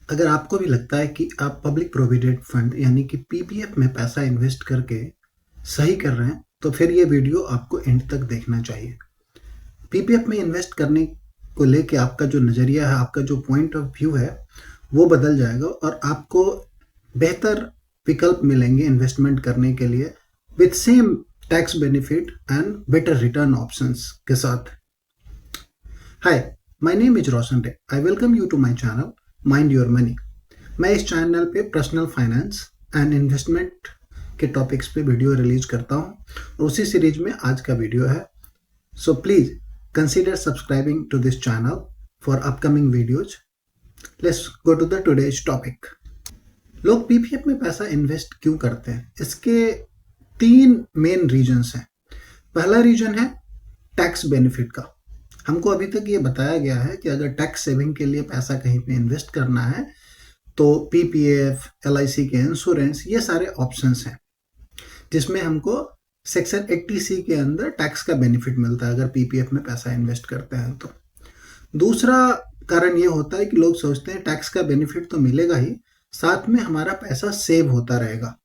अगर आपको भी लगता है कि आप पब्लिक प्रोविडेंट फंड यानी कि पीपीएफ में पैसा इन्वेस्ट करके सही कर रहे हैं, तो फिर ये वीडियो आपको एंड तक देखना चाहिए। पीपीएफ में इन्वेस्ट करने को लेके आपका जो नज़रिया है, आपका जो पॉइंट ऑफ व्यू है, वो बदल जाएगा और आपको बेहतर विकल्प मिलेंगे इन्वेस्टमेंट करने के लिए with same tax benefit and better return options के साथ। Hi, my name is Roshan Ray. I welcome you to my channel mind your money. मैं इस चैनल पे पर्सनल फाइनेंस एंड इन्वेस्टमेंट के टॉपिक्स पे वीडियो रिलीज करता हूँ और उसी सीरीज में आज का वीडियो है। So please consider subscribing to this channel for upcoming videos. Let's go to the today's topic. लोग पीपीएफ में पैसा इन्वेस्ट क्यों करते हैं? इसके तीन मेन रीजंस हैं। पहला रीजन है टैक्स बेनिफिट का। हमको अभी तक ये बताया गया है कि अगर टैक्स सेविंग के लिए पैसा कहीं पे इन्वेस्ट करना है तो पीपीएफ, एलआईसी के इंश्योरेंस, ये सारे ऑप्शंस हैं जिसमें हमको सेक्शन 80C के अंदर टैक्स का बेनिफिट मिलता है अगर पीपीएफ में पैसा इन्वेस्ट करते हैं तो। दूसरा कारण ये होता है कि लोग सोचते हैं टैक्स का बेनिफिट तो मिलेगा ही, साथ में हमारा पैसा सेव होता रहेगा।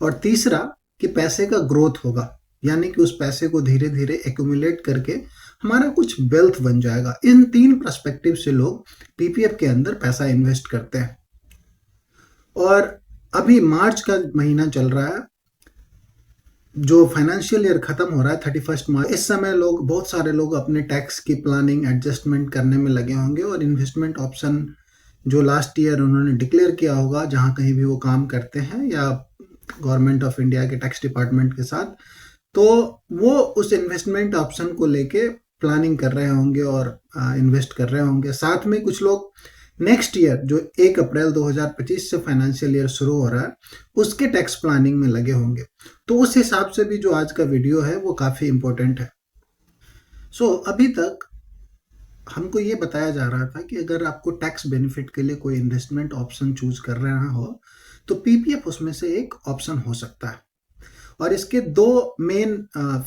और तीसरा कि पैसे का ग्रोथ होगा, यानी कि उस पैसे को धीरे धीरे एक्यूमुलेट करके हमारा कुछ वेल्थ बन जाएगा। इन तीन पर्सपेक्टिव से लोग पीपीएफ के अंदर पैसा इन्वेस्ट करते हैं। और अभी मार्च का महीना चल रहा है, जो फाइनेंशियल ईयर खत्म हो रहा है 31 मार्च। इस समय बहुत सारे लोग अपने टैक्स की प्लानिंग एडजस्टमेंट करने में लगे होंगे और इन्वेस्टमेंट ऑप्शन जो लास्ट ईयर उन्होंने डिक्लेयर किया होगा, जहां कहीं भी वो काम करते हैं या गवर्नमेंट ऑफ इंडिया के टैक्स डिपार्टमेंट के साथ, तो वो उस इन्वेस्टमेंट ऑप्शन को लेके प्लानिंग कर रहे होंगे और इन्वेस्ट कर रहे होंगे। साथ में कुछ लोग नेक्स्ट ईयर जो 1 अप्रैल 2025 से फाइनेंशियल ईयर शुरू हो रहा है, उसके टैक्स प्लानिंग में लगे होंगे। तो उस हिसाब से भी जो आज का वीडियो है वो काफ़ी इम्पोर्टेंट है। सो अभी तक हमको ये बताया जा रहा था कि अगर आपको टैक्स बेनिफिट के लिए कोई इन्वेस्टमेंट ऑप्शन चूज कर रहा हो तो पीपीएफ उसमें से एक ऑप्शन हो सकता है। और इसके दो मेन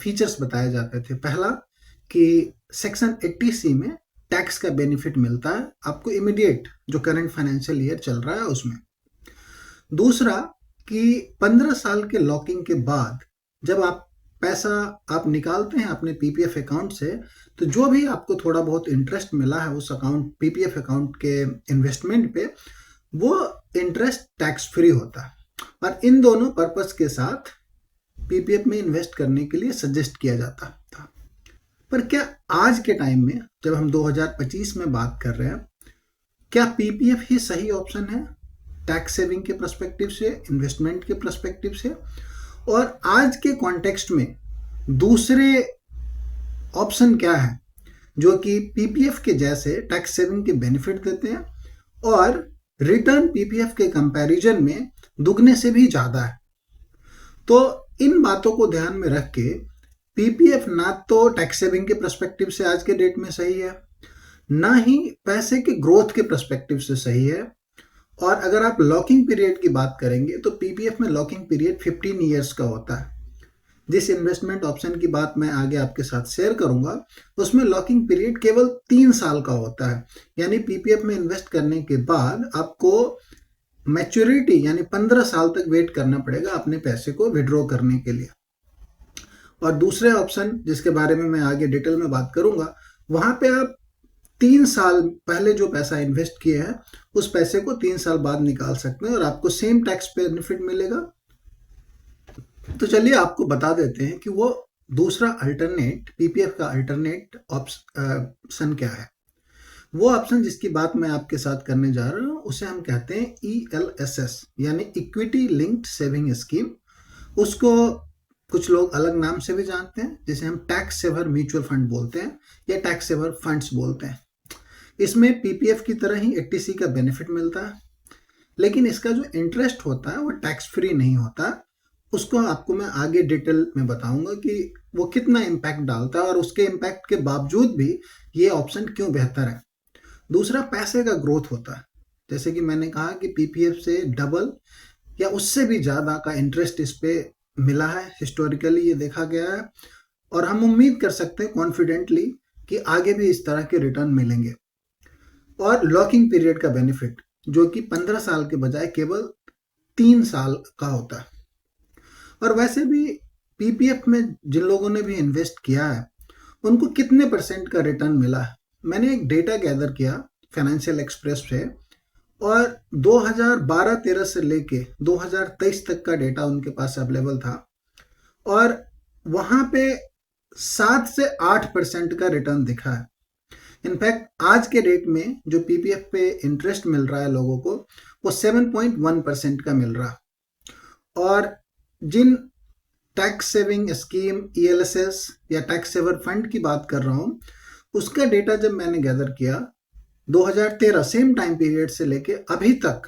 फीचर्स बताए जाते थे। पहला कि सेक्शन 80C में टैक्स का बेनिफिट मिलता है आपको इमीडिएट, जो करंट फाइनेंशियल ईयर चल रहा है उसमें। दूसरा कि 15 साल के लॉकिंग के बाद जब पैसा आप निकालते हैं अपने पीपीएफ अकाउंट से, तो जो भी आपको थोड़ा बहुत इंटरेस्ट मिला है उस अकाउंट, पीपीएफ अकाउंट के इन्वेस्टमेंट पे, वो इंटरेस्ट टैक्स फ्री होता है। और इन दोनों पर्पस के साथ पीपीएफ में इन्वेस्ट करने के लिए सजेस्ट किया जाता था। पर क्या आज के टाइम में, जब हम 2025 में बात कर रहे हैं, क्या पीपीएफ ही सही ऑप्शन है टैक्स सेविंग के पर्सपेक्टिव से, इन्वेस्टमेंट के पर्सपेक्टिव से? और आज के कॉन्टेक्स्ट में दूसरे ऑप्शन क्या है जो कि पीपीएफ के जैसे टैक्स सेविंग के बेनिफिट देते हैं और रिटर्न पीपीएफ के कंपैरिजन में दुगने से भी ज्यादा है? तो इन बातों को ध्यान में रख के पीपीएफ ना तो टैक्स सेविंग के पर्सपेक्टिव से आज के डेट में सही है, ना ही पैसे के ग्रोथ के पर्सपेक्टिव से सही है। और अगर आप लॉकिंग पीरियड की बात करेंगे तो पीपीएफ में लॉकिंग पीरियड 15 ईयर्स का होता है। जिस इन्वेस्टमेंट ऑप्शन की बात मैं आगे आपके साथ शेयर करूंगा, उसमें लॉकिंग पीरियड केवल 3 साल का होता है। यानी पीपीएफ में इन्वेस्ट करने के बाद आपको मैच्योरिटी यानी 15 साल तक वेट करना पड़ेगा अपने पैसे को विड्रॉ करने के लिए। और दूसरे ऑप्शन जिसके बारे में मैं आगे डिटेल में बात करूंगा, वहां पे आप 3 साल पहले जो पैसा इन्वेस्ट किए हैं उस पैसे को 3 साल बाद निकाल सकते हैं और आपको सेम टैक्स बेनिफिट मिलेगा। तो चलिए आपको बता देते हैं कि वो दूसरा अल्टरनेट, पीपीएफ का अल्टरनेट ऑप्शन क्या है। वो ऑप्शन जिसकी बात मैं आपके साथ करने जा रहा हूँ उसे हम कहते हैं ELSS यानी इक्विटी लिंक्ड सेविंग स्कीम। उसको कुछ लोग अलग नाम से भी जानते हैं, जिसे हम टैक्स सेवर म्यूचुअल फंड बोलते हैं या टैक्स सेवर फंड्स बोलते हैं। इसमें पीपीएफ की तरह ही 80C का बेनिफिट मिलता है, लेकिन इसका जो इंटरेस्ट होता है वो टैक्स फ्री नहीं होता। उसको आपको मैं आगे डिटेल में बताऊंगा कि वो कितना इम्पैक्ट डालता है और उसके इम्पैक्ट के बावजूद भी ये ऑप्शन क्यों बेहतर है। दूसरा पैसे का ग्रोथ होता है। जैसे कि मैंने कहा कि पीपीएफ से डबल या उससे भी ज़्यादा का इंटरेस्ट इस पे मिला है, हिस्टोरिकली ये देखा गया है। और हम उम्मीद कर सकते हैं कॉन्फिडेंटली कि आगे भी इस तरह के रिटर्न मिलेंगे। और लॉकिंग पीरियड का बेनिफिट, जो कि 15 साल के बजाय केवल 3 साल का होता है। और वैसे भी पीपीएफ में जिन लोगों ने भी इन्वेस्ट किया है उनको कितने परसेंट का रिटर्न मिला है, मैंने एक डेटा गैदर किया फाइनेंशियल एक्सप्रेस से, और 2012-13 से लेके 2023 तक का डेटा उनके पास अवेलेबल था, और वहां पे 7 से 8% का रिटर्न दिखा है। इनफैक्ट आज के डेट में जो पीपीएफ पे इंटरेस्ट मिल रहा है लोगों को वो 7.1% का मिल रहा है। और जिन टैक्स सेविंग स्कीम ईएलएसएस या टैक्स सेवर फंड की बात कर रहा हूँ, उसका डेटा जब मैंने गैदर किया 2013 सेम टाइम पीरियड से लेके अभी तक,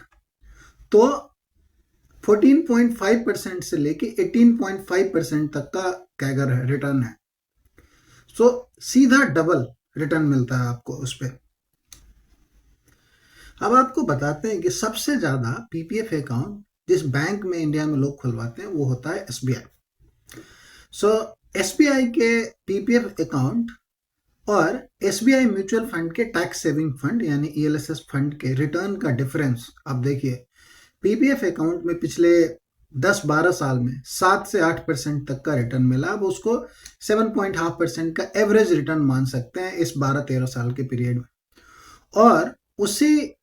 तो 14.5% से लेके 18.5% तक का कैगर है, रिटर्न है। सो सीधा डबल रिटर्न मिलता है आपको उस पर। अब आपको बताते हैं कि सबसे ज्यादा पीपीएफ अकाउंट जिस बैंक में इंडिया में लोग खुलवाते हैं वो होता है एसबीआई। सो एसबीआई के पीपीएफ अकाउंट और एसबीआई म्यूचुअल फंड के टैक्स सेविंग फंड यानी ईएलएसएस फंड के रिटर्न का डिफरेंस आप देखिए। पीपीएफ अकाउंट में पिछले 10-12 साल में 7 से 8% तक का रिटर्न मिला। अब उसको 7.5% का एवरेज रिटर्न मान सकते हैं इस 12-13 साल के पीरियड में। और उसी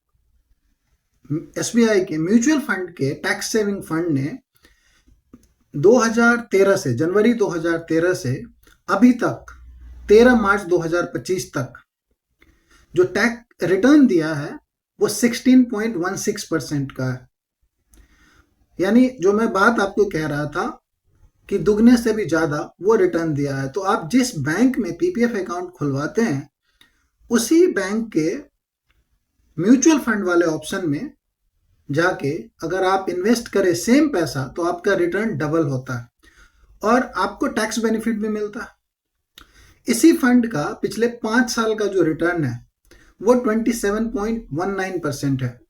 एसबीआई के म्यूचुअल फंड के टैक्स सेविंग फंड ने 2013 से जनवरी 2013 से अभी तक 13 मार्च 2025 तक जो टैक्स रिटर्न दिया है वो 16.16% का है। यानी जो मैं बात आपको कह रहा था कि दुगने से भी ज्यादा वो रिटर्न दिया है। तो आप जिस बैंक में पीपीएफ अकाउंट खुलवाते हैं उसी बैंक के म्यूचुअल फंड वाले ऑप्शन में जाके अगर आप इन्वेस्ट करें सेम पैसा तो आपका रिटर्न डबल होता है और आपको टैक्स बेनिफिट भी मिलता है। इसी फंड का पिछले 5 साल का जो रिटर्न है वो 27.19% है।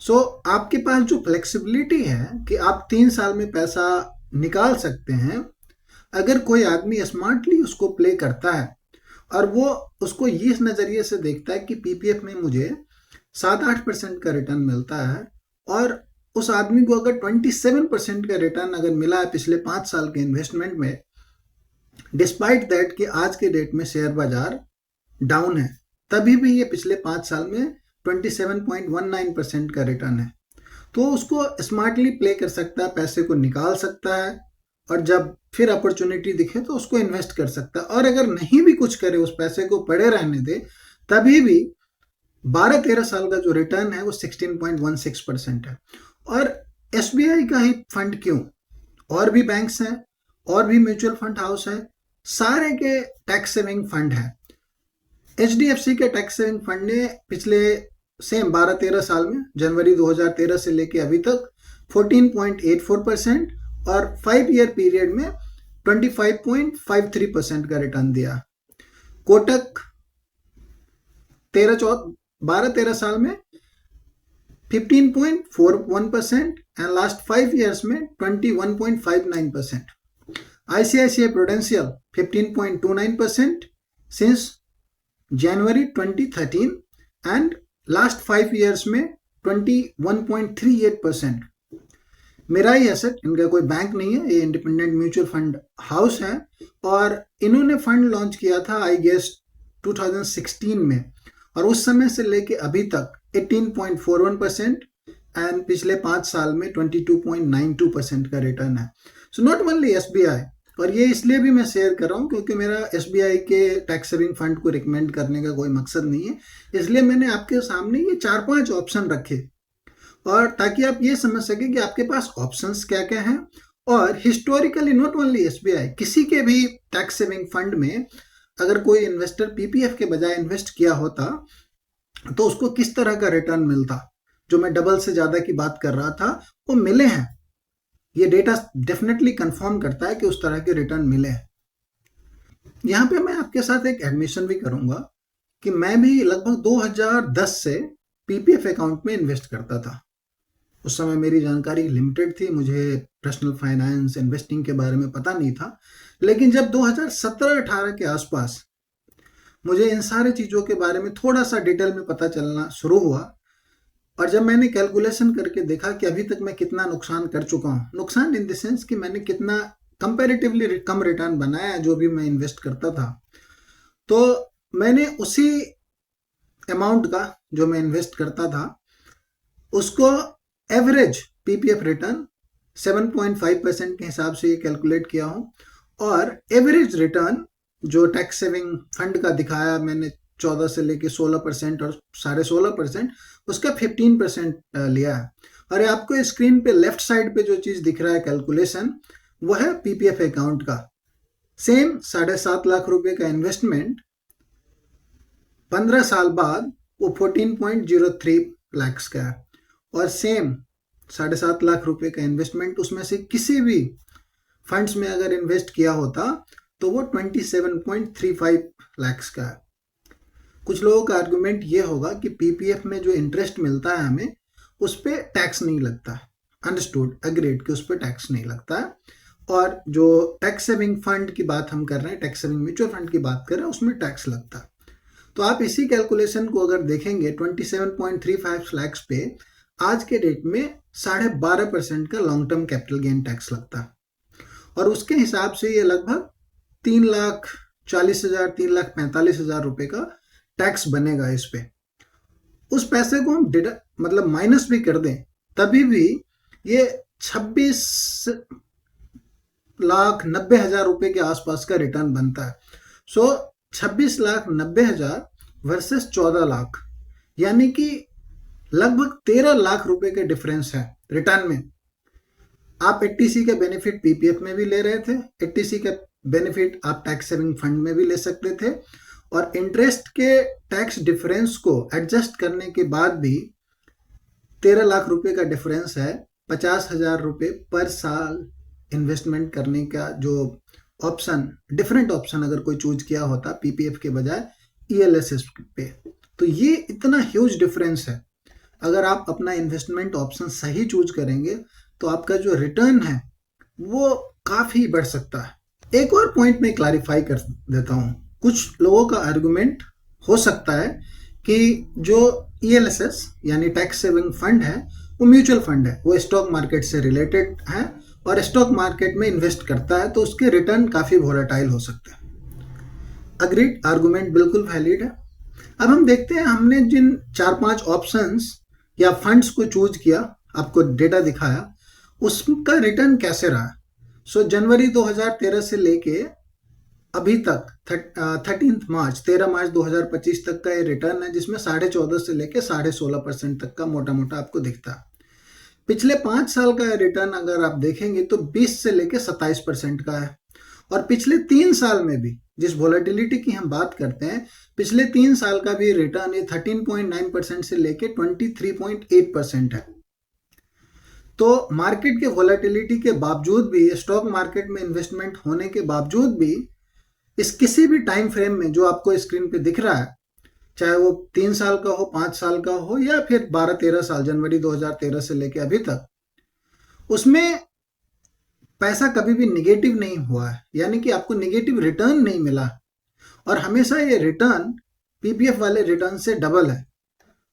सो आपके पास जो फ्लेक्सिबिलिटी है कि आप 3 साल में पैसा निकाल सकते हैं, अगर कोई आदमी स्मार्टली उसको प्ले करता है और वो उसको इस नज़रिए से देखता है कि पीपीएफ में मुझे 7-8% का रिटर्न मिलता है, और उस आदमी को अगर 27% का रिटर्न अगर मिला है पिछले 5 साल के इन्वेस्टमेंट में, डिस्पाइट दैट कि आज के डेट में शेयर बाजार डाउन है, तभी भी ये पिछले 5 साल में 27.19% का रिटर्न है। तो उसको स्मार्टली प्ले कर सकता है, पैसे को निकाल सकता है और जब फिर अपॉर्चुनिटी दिखे तो उसको इन्वेस्ट कर सकता है। और अगर नहीं भी कुछ करे, उस पैसे को पड़े रहने दे, तभी भी 12-13 साल का जो रिटर्न है वो 16.16% है। और एसबीआई का ही फंड क्यों, और भी बैंक्स हैं और भी म्यूचुअल फंड हाउस है, सारे के टैक्स सेविंग फंड है। एचडीएफसी के टैक्स सेविंग फंड ने पिछले सेम 12-13 साल में जनवरी 2013 से लेके अभी तक 14.84% और 5 ईयर पीरियड में 25.53% का रिटर्न दिया। कोटक 12-13 साल में 15.41% एंड लास्ट 5 ईयर्स में 21.59%। ICICI prudential 15.29% since January 2013 and last 5 years में 21.38%। मिराई एसेट, इनका कोई बैंक नहीं है, ये इंडिपेंडेंट म्यूचुअल फंड हाउस है और इन्होंने फंड लॉन्च किया था आई गेस 2016 में, और उस समय से लेके अभी तक 18.41% एंड पिछले 5 साल में 22.92% का रिटर्न है। सो नॉट ओनली एसबीआई, और ये इसलिए भी मैं शेयर कर रहा हूँ क्योंकि मेरा एसबीआई के टैक्स सेविंग फंड को रिकमेंड करने का कोई मकसद नहीं है, इसलिए मैंने आपके सामने ये 4-5 ऑप्शन रखे और ताकि आप ये समझ सके कि आपके पास ऑप्शंस क्या क्या हैं। और हिस्टोरिकली नॉट ओनली एसबीआई, किसी के भी टैक्स सेविंग फंड में अगर कोई इन्वेस्टर पीपीएफ के बजाय इन्वेस्ट किया होता तो उसको किस तरह का रिटर्न मिलता, जो मैं डबल से ज्यादा की बात कर रहा था वो मिले हैं। ये डेटा डेफिनेटली कंफर्म करता है कि उस तरह के रिटर्न मिले हैं। यहाँ पे मैं आपके साथ एक एडमिशन भी करूंगा कि मैं भी लगभग 2010 से पीपीएफ अकाउंट में इन्वेस्ट करता था। उस समय मेरी जानकारी लिमिटेड थी, मुझे पर्सनल फाइनेंस इन्वेस्टिंग के बारे में पता नहीं था, लेकिन जब 2017-18 के आसपास मुझे इन सारी चीज़ों के बारे में थोड़ा सा डिटेल में पता चलना शुरू हुआ, और जब मैंने कैलकुलेशन करके देखा कि अभी तक मैं कितना नुकसान कर चुका हूँ, नुकसान इन द सेंस कि मैंने कितना कंपैरेटिवली कम रिटर्न बनाया जो भी मैं इन्वेस्ट करता था, तो मैंने उसी अमाउंट का जो मैं इन्वेस्ट करता था उसको एवरेज पीपीएफ रिटर्न 7.5% के हिसाब से ये कैलकुलेट किया हूँ, और एवरेज रिटर्न जो टैक्स सेविंग फंड का दिखाया मैंने 14 से लेके 16% और 16.5%, उसका 15% लिया है। और ये आपको स्क्रीन पे लेफ्ट साइड पे जो चीज़ दिख रहा है कैलकुलेशन, वो है पीपीएफ अकाउंट का। सेम 7.5 लाख रुपए का इन्वेस्टमेंट 15 साल बाद वो 14.03 लैक्स का है, और सेम 7.5 लाख रुपए का इन्वेस्टमेंट उसमें से किसी भी फंड्स में अगर इन्वेस्ट किया होता तो वो 27.35 लैक्स का है। कुछ लोगों का आर्गुमेंट ये होगा कि पीपीएफ में जो इंटरेस्ट मिलता है हमें, उस पर टैक्स नहीं लगता। अंडरस्टूड, एग्रीड कि उस पर टैक्स नहीं लगता है। और जो टैक्स सेविंग फंड की बात हम कर रहे हैं, टैक्स सेविंग म्यूचुअल फंड की बात कर रहे हैं, उसमें टैक्स लगता है। तो आप इसी कैलकुलेशन को अगर देखेंगे 27.35 लैक्स पे आज के डेट में 12.5% का long term capital gain tax लगता है, और उसके हिसाब से ये लगभग 3,40,000 3,45,000 रुपए का टैक्स बनेगा इस पे। उस पैसे को हम मतलब माइनस भी कर दें तभी भी ये 26,90,000 रुपए के आसपास का रिटर्न बनता है। सो 26,90,000 वर्सेस 14 लाख, यानी कि लगभग 13 लाख रुपए के डिफरेंस है रिटर्न में। आप 80C का बेनिफिट पीपीएफ में भी ले रहे थे, 80C का बेनिफिट आप टैक्स सेविंग फंड में भी ले सकते थे, और इंटरेस्ट के टैक्स डिफरेंस को एडजस्ट करने के बाद भी 13 लाख रुपए का डिफरेंस है। 50,000 रुपए पर साल इन्वेस्टमेंट करने का जो ऑप्शन, डिफरेंट ऑप्शन अगर कोई चूज किया होता पीपीएफ के बजाय ईएलएसएस पे, तो ये इतना ह्यूज डिफरेंस है। अगर आप अपना इन्वेस्टमेंट ऑप्शन सही चूज करेंगे तो आपका जो रिटर्न है वो काफी बढ़ सकता है। एक और पॉइंट में क्लैरिफाई कर देता हूं। कुछ लोगों का आर्गुमेंट हो सकता है कि जो ईएलएसएस यानी टैक्स सेविंग फंड है वो म्यूचुअल फंड है, वो स्टॉक मार्केट से रिलेटेड है और स्टॉक मार्केट में इन्वेस्ट करता है, तो उसके रिटर्न काफी वोलेटाइल हो सकते हैं। अग्रीड, आर्गुमेंट बिल्कुल वैलिड है। अब हम देखते हैं हमने जिन 4-5 ऑप्शंस या फंड्स को चूज किया, आपको डेटा दिखाया, उसका रिटर्न कैसे रहा। सो जनवरी 2013 से लेके अभी तक 13 मार्च 2025 तक का ये रिटर्न है, जिसमें 14.5 से लेके 16.5% तक का मोटा मोटा आपको दिखता है। पिछले 5 साल का रिटर्न अगर आप देखेंगे तो 20 से लेके 27% का है, और पिछले 3 साल में भी जिस वोलेटिलिटी की हम बात करते हैं, पिछले 3 साल का भी रिटर्न ये 13.9% से लेके 23.8% है। तो मार्केट के वोलेटिलिटी के बावजूद भी, स्टॉक मार्केट में इन्वेस्टमेंट होने के बावजूद भी, इस किसी भी टाइम फ्रेम में जो आपको स्क्रीन पे दिख रहा है, चाहे वो 3 साल का हो, 5 साल का हो, या फिर 12-13 साल, जनवरी 2013 से लेके अभी तक, उसमें पैसा कभी भी निगेटिव नहीं हुआ है, यानी कि आपको निगेटिव रिटर्न नहीं मिला, और हमेशा ये रिटर्न पीपीएफ वाले रिटर्न से डबल है।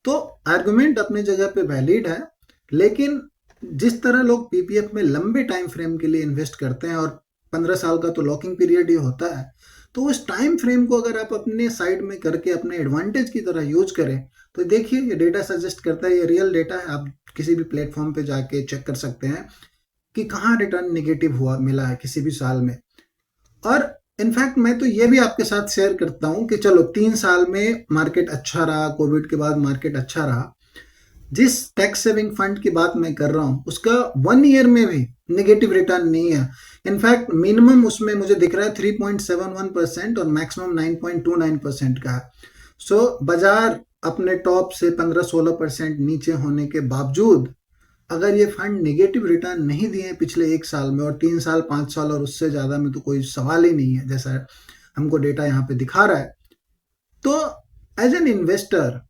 तो आर्गुमेंट अपनी जगह पे वैलिड है, लेकिन जिस तरह लोग पीपीएफ में लंबे टाइम फ्रेम के लिए इन्वेस्ट करते हैं, और 15 साल का तो लॉकिंग पीरियड ही होता है, तो उस टाइम फ्रेम को अगर आप अपने साइड में करके अपने एडवांटेज की तरह यूज करें, तो देखिए ये डेटा सजेस्ट करता है, ये रियल डेटा है, आप किसी भी प्लेटफॉर्म पे जाके चेक कर सकते हैं कि कहाँ रिटर्न निगेटिव हुआ मिला है किसी भी साल में। और इनफैक्ट मैं तो ये भी आपके साथ शेयर करता हूँ कि चलो 3 साल में मार्केट अच्छा रहा, कोविड के बाद मार्केट अच्छा रहा, जिस टैक्स सेविंग फंड की बात मैं कर रहा हूँ उसका 1 ईयर में भी नेगेटिव रिटर्न नहीं है। इनफैक्ट मिनिमम उसमें मुझे दिख रहा है 3.71% और मैक्सिमम 9.29% का है। सो बाजार अपने टॉप से 15-16% नीचे होने के बावजूद अगर ये फंड नेगेटिव रिटर्न नहीं दिए पिछले 1 साल में, और 3 साल 5 साल और उससे ज़्यादा में तो कोई सवाल ही नहीं है, जैसा हमको डेटा यहाँ पे दिखा रहा है, तो एज एन इन्वेस्टर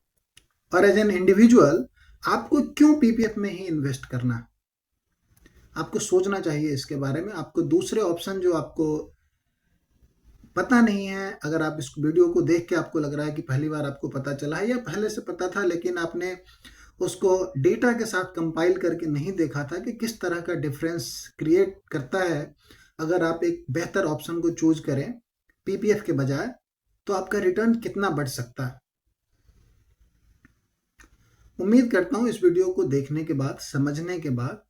और एज एन इंडिविजुअल आपको क्यों पीपीएफ में ही इन्वेस्ट करना, आपको सोचना चाहिए इसके बारे में। आपको दूसरे ऑप्शन जो आपको पता नहीं है, अगर आप इस वीडियो को देख के आपको लग रहा है कि पहली बार आपको पता चला है, या पहले से पता था लेकिन आपने उसको डेटा के साथ कंपाइल करके नहीं देखा था कि किस तरह का डिफरेंस क्रिएट करता है अगर आप एक बेहतर ऑप्शन को चूज करें पीपीएफ के बजाय, तो आपका रिटर्न कितना बढ़ सकता है। उम्मीद करता हूं इस वीडियो को देखने के बाद, समझने के बाद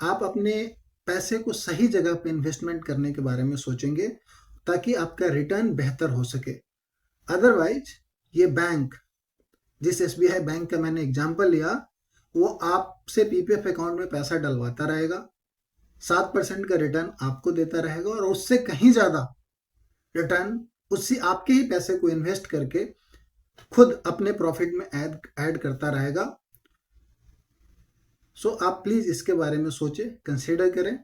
आप अपने पैसे को सही जगह पे इन्वेस्टमेंट करने के बारे में सोचेंगे ताकि आपका रिटर्न बेहतर हो सके। अदरवाइज ये बैंक, जिस एसबीआई बैंक का मैंने एग्जांपल लिया, वो आपसे पीपीएफ अकाउंट में पैसा डलवाता रहेगा, 7% का रिटर्न आपको देता रहेगा और उससे कहीं ज्यादा रिटर्न उससे आपके ही पैसे को इन्वेस्ट करके खुद अपने प्रॉफिट में ऐड करता रहेगा। सो आप प्लीज इसके बारे में सोचें, कंसीडर करें।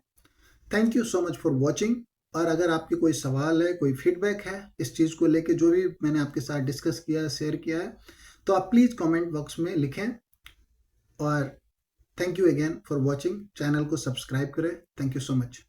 Thank you so much for watching. और अगर आपके कोई सवाल है, कोई फीडबैक है इस चीज़ को लेके, जो भी मैंने आपके साथ डिस्कस किया है, शेयर किया है, तो आप प्लीज़ कमेंट बॉक्स में लिखें। और thank you again for watching. Channel को सब्सक्राइब करें। Thank you so much.